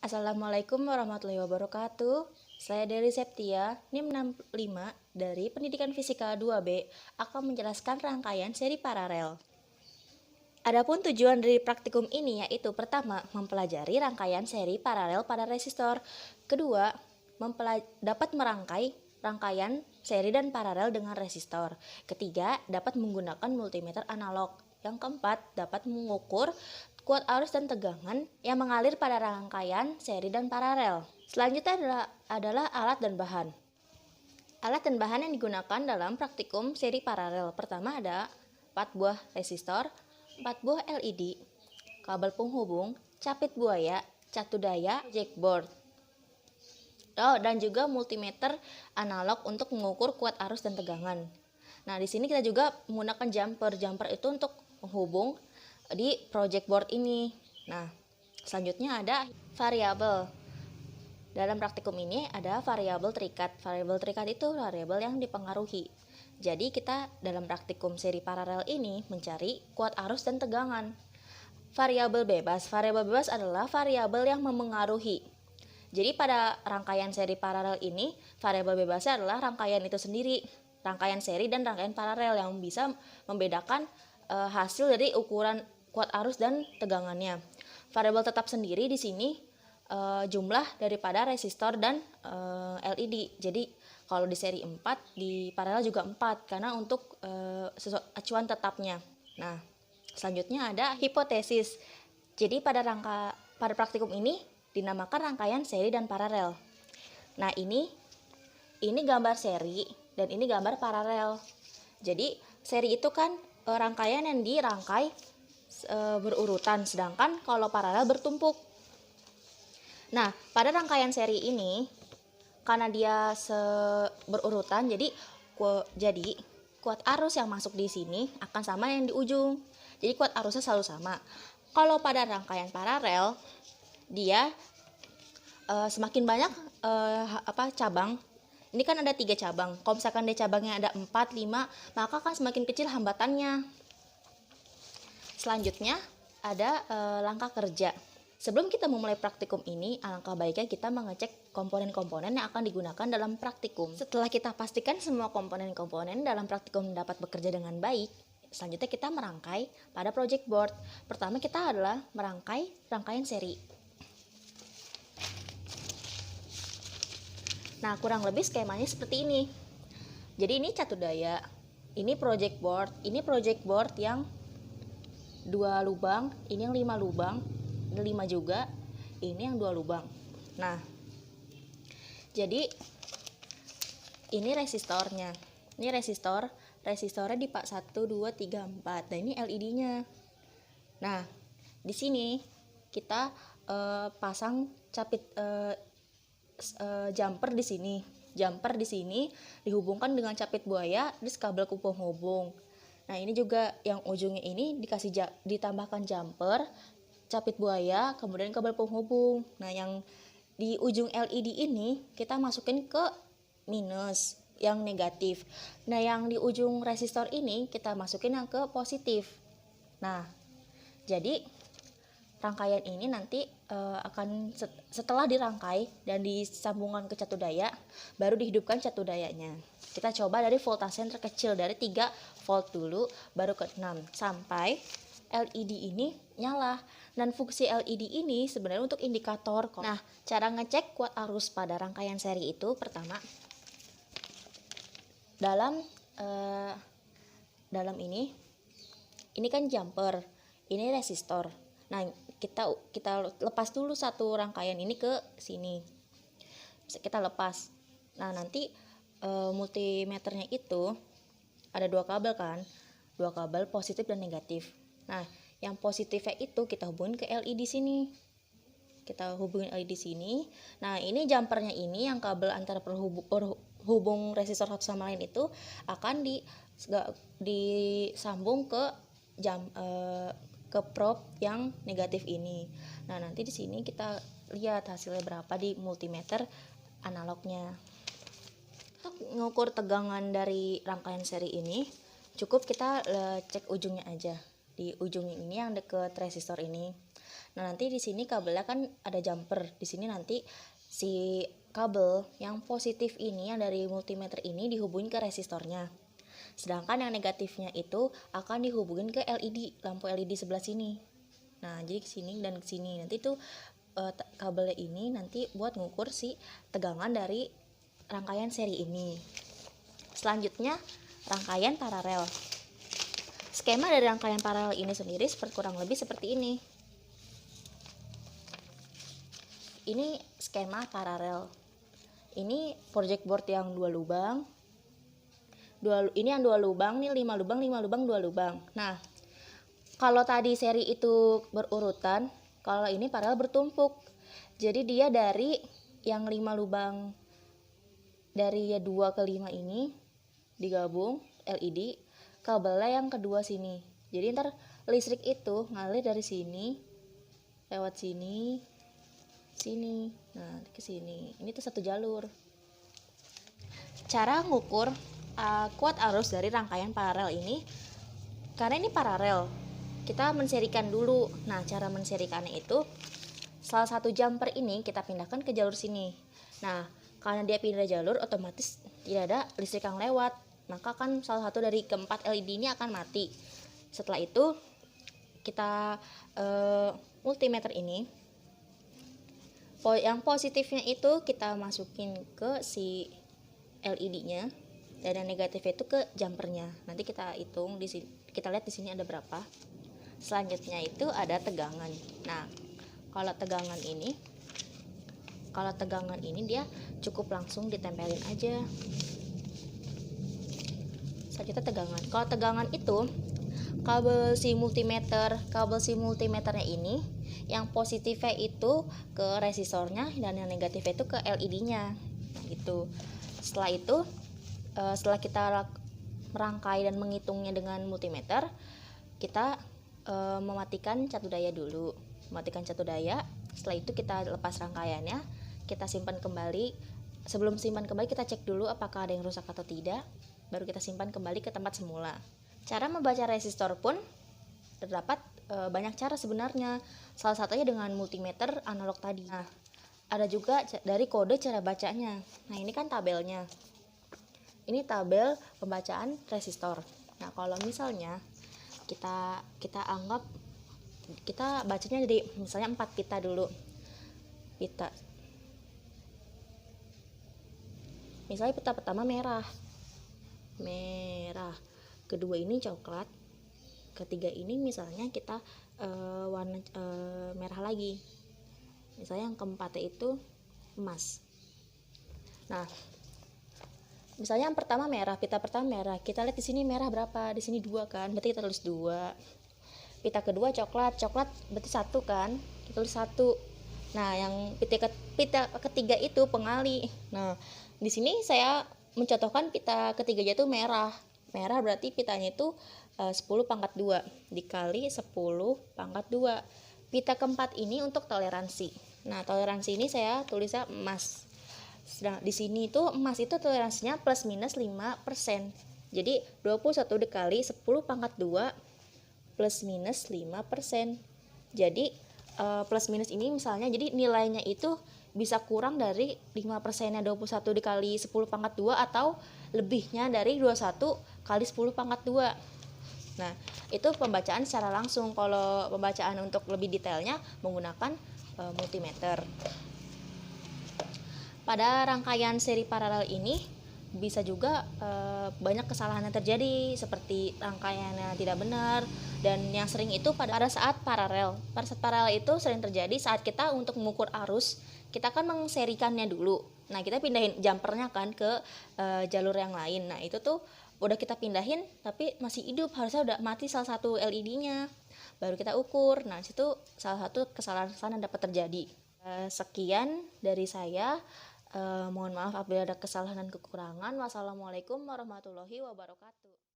Assalamualaikum warahmatullahi wabarakatuh. Saya Dery Septia, NIM 65 dari Pendidikan Fisika 2B akan menjelaskan rangkaian seri paralel. Adapun tujuan dari praktikum ini yaitu pertama, mempelajari rangkaian seri paralel pada resistor. Kedua, dapat merangkai rangkaian seri dan paralel dengan resistor. Ketiga, dapat menggunakan multimeter analog. Yang keempat, dapat mengukur kuat arus dan tegangan yang mengalir pada rangkaian seri dan paralel. Selanjutnya adalah alat dan bahan. Alat dan bahan yang digunakan dalam praktikum seri paralel. Pertama ada 4 buah resistor, 4 buah LED, kabel penghubung, capit buaya, catu daya, jackboard. Dan juga multimeter analog untuk mengukur kuat arus dan tegangan. Nah, di sini kita juga menggunakan jumper. Jumper itu untuk menghubung di project board ini. Nah, selanjutnya ada variabel. Dalam praktikum ini ada variabel terikat. Variabel terikat itu variabel yang dipengaruhi. Jadi kita dalam praktikum seri paralel ini mencari kuat arus dan tegangan. Variabel bebas. Variabel bebas adalah variabel yang memengaruhi. Jadi pada rangkaian seri paralel ini, variabel bebasnya adalah rangkaian itu sendiri. Rangkaian seri dan rangkaian paralel yang bisa membedakan hasil dari ukuran kuat arus dan tegangannya. Variabel tetap sendiri di sini jumlah daripada resistor dan LED. Jadi kalau di seri 4, di paralel juga 4 karena untuk acuan tetapnya. Nah, selanjutnya ada hipotesis. Jadi pada praktikum ini dinamakan rangkaian seri dan paralel. Nah, ini gambar seri dan ini gambar paralel. Jadi seri itu kan rangkaian yang dirangkai berurutan, sedangkan kalau paralel bertumpuk. Nah, pada rangkaian seri ini karena dia berurutan, jadi kuat arus yang masuk di sini akan sama yang di ujung. Jadi kuat arusnya selalu sama. Kalau pada rangkaian paralel, dia semakin banyak cabang. Ini kan ada 3 cabang. Kalau misalkan dia cabangnya ada 4, 5, maka akan semakin kecil hambatannya. Selanjutnya ada langkah kerja. Sebelum kita memulai praktikum ini, alangkah baiknya kita mengecek komponen-komponen yang akan digunakan dalam praktikum. Setelah kita pastikan semua komponen-komponen dalam praktikum dapat bekerja dengan baik, selanjutnya kita merangkai pada project board. Pertama kita adalah merangkai rangkaian seri. Nah, kurang lebih skemanya seperti ini. Jadi ini catu daya, ini project board yang 2 lubang, ini yang 5 lubang, ini 5 juga, ini yang 2 lubang. Nah, jadi ini resistornya. Ini resistornya di 1, 2, 3, 4. Nah, ini LED-nya. Nah, di sini kita pasang capit jumper di sini. Jumper di sini dihubungkan dengan capit buaya di kabel penghubung. Nah, ini juga yang ujungnya ini ditambahkan jumper, capit buaya, kemudian kabel penghubung. Nah, yang di ujung LED ini kita masukin ke minus, yang negatif. Nah, yang di ujung resistor ini kita masukin yang ke positif. Nah, jadi rangkaian ini nanti akan setelah dirangkai dan disambungkan ke catu daya, baru dihidupkan catu dayanya. Kita coba dari voltase yang terkecil, dari 3 volt dulu, baru ke 6 sampai LED ini nyala. Dan fungsi LED ini sebenarnya untuk indikator. Nah, cara ngecek kuat arus pada rangkaian seri itu pertama, dalam ini kan jumper, ini resistor. Nah, kita lepas dulu satu rangkaian ini ke sini. Kita lepas. Nah, nanti multimeternya itu ada 2 kabel kan, 2 kabel positif dan negatif. Nah, yang positifnya itu kita hubungin ke LED sini. Kita hubungin LED sini. Nah, ini jumpernya ini yang kabel antara perhubung resistor satu sama lain itu akan disambung ke probe yang negatif ini. Nah, nanti di sini kita lihat hasilnya berapa di multimeter analognya. Untuk mengukur tegangan dari rangkaian seri ini, cukup kita cek ujungnya aja. Di ujung ini yang dekat resistor ini. Nah, nanti di sini kabelnya kan ada jumper. Di sini nanti si kabel yang positif ini, yang dari multimeter ini dihubungin ke resistornya. Sedangkan yang negatifnya itu akan dihubungin ke LED, lampu LED sebelah sini. Nah, jadi ke sini dan ke sini. Nanti tuh kabelnya ini nanti buat ngukur si tegangan dari rangkaian seri ini. Selanjutnya, rangkaian paralel. Skema dari rangkaian paralel ini sendiri kurang lebih seperti ini. Ini skema paralel. Ini project board yang 2 lubang. Ini yang 2 lubang, nih 5 lubang, 5 lubang, 2 lubang. Nah, kalau tadi seri itu berurutan, kalau ini paralel bertumpuk. Jadi dia dari yang 5 lubang, dari 2 ke 5 ini digabung LED, kabelnya yang kedua sini. Jadi ntar listrik itu ngalir dari sini, lewat sini, sini, nah ke sini. Ini tuh satu jalur. Cara ngukur kuat arus dari rangkaian paralel ini, karena ini paralel, kita menserikan dulu. Nah, cara menserikannya itu, salah satu jumper ini kita pindahkan ke jalur sini. Nah, karena dia pindah jalur, otomatis tidak ada listrik yang lewat, maka kan salah satu dari keempat LED ini akan mati. Setelah itu kita multimeter ini, yang positifnya itu kita masukin ke si LED-nya, dan yang negatifnya itu ke jumpernya. Nanti kita hitung di sini, kita lihat di sini ada berapa. Selanjutnya itu ada tegangan. Nah, kalau tegangan ini dia cukup langsung ditempelin aja. Selanjutnya tegangan. Kalau tegangan itu kabel si multimeternya ini, yang positifnya itu ke resistornya dan yang negatifnya itu ke LED-nya. Nah, gitu. Setelah itu, setelah kita merangkai dan menghitungnya dengan multimeter, kita mematikan catu daya dulu. Mematikan catu daya. Setelah itu kita lepas rangkaiannya, kita simpan kembali. Sebelum simpan kembali, kita cek dulu apakah ada yang rusak atau tidak. Baru kita simpan kembali ke tempat semula. Cara membaca resistor pun terdapat banyak cara sebenarnya. Salah satunya dengan multimeter analog tadi. Nah, ada juga dari kode cara bacanya. Nah, ini kan tabelnya. Ini tabel pembacaan resistor. Nah, kalau misalnya kita anggap kita bacanya dari misalnya 4 pita dulu. Pita. Misalnya pita pertama merah. Kedua ini coklat. Ketiga ini misalnya kita warna merah lagi. Misalnya yang keempatnya itu emas. Nah, misalnya yang pertama merah, pita pertama merah. Kita lihat di sini merah berapa? Di sini 2 kan? Berarti kita tulis 2. Pita kedua coklat berarti 1 kan? Kita tulis 1. Nah, yang pita ketiga itu pengali. Nah, di sini saya mencontohkan pita ketiganya itu merah. Merah berarti pitanya itu 10 pangkat 2 dikali 10 pangkat 2. Pita keempat ini untuk toleransi. Nah, toleransi ini saya tulisnya emas. Sedang di sini itu emas itu toleransinya plus minus 5%. Jadi 21 dikali 10 pangkat 2 plus minus 5%. Jadi plus minus ini misalnya, jadi nilainya itu bisa kurang dari 5%-nya 21 dikali 10 pangkat 2 atau lebihnya dari 21 kali 10 pangkat 2. Nah, itu pembacaan secara langsung. Kalau pembacaan untuk lebih detailnya menggunakan multimeter. Pada rangkaian seri paralel ini bisa juga banyak kesalahan yang terjadi, seperti rangkaiannya tidak benar, dan yang sering itu pada saat paralel. Pada saat paralel itu sering terjadi saat kita untuk mengukur arus, kita kan mengserikannya dulu. Nah, kita pindahin jumpernya kan ke jalur yang lain. Nah, itu tuh udah kita pindahin tapi masih hidup, harusnya udah mati salah satu LED-nya. Baru kita ukur. Nah, situ salah satu kesalahan-kesalahan yang dapat terjadi. Sekian dari saya. Mohon maaf apabila ada kesalahan dan kekurangan. Wassalamualaikum warahmatullahi wabarakatuh.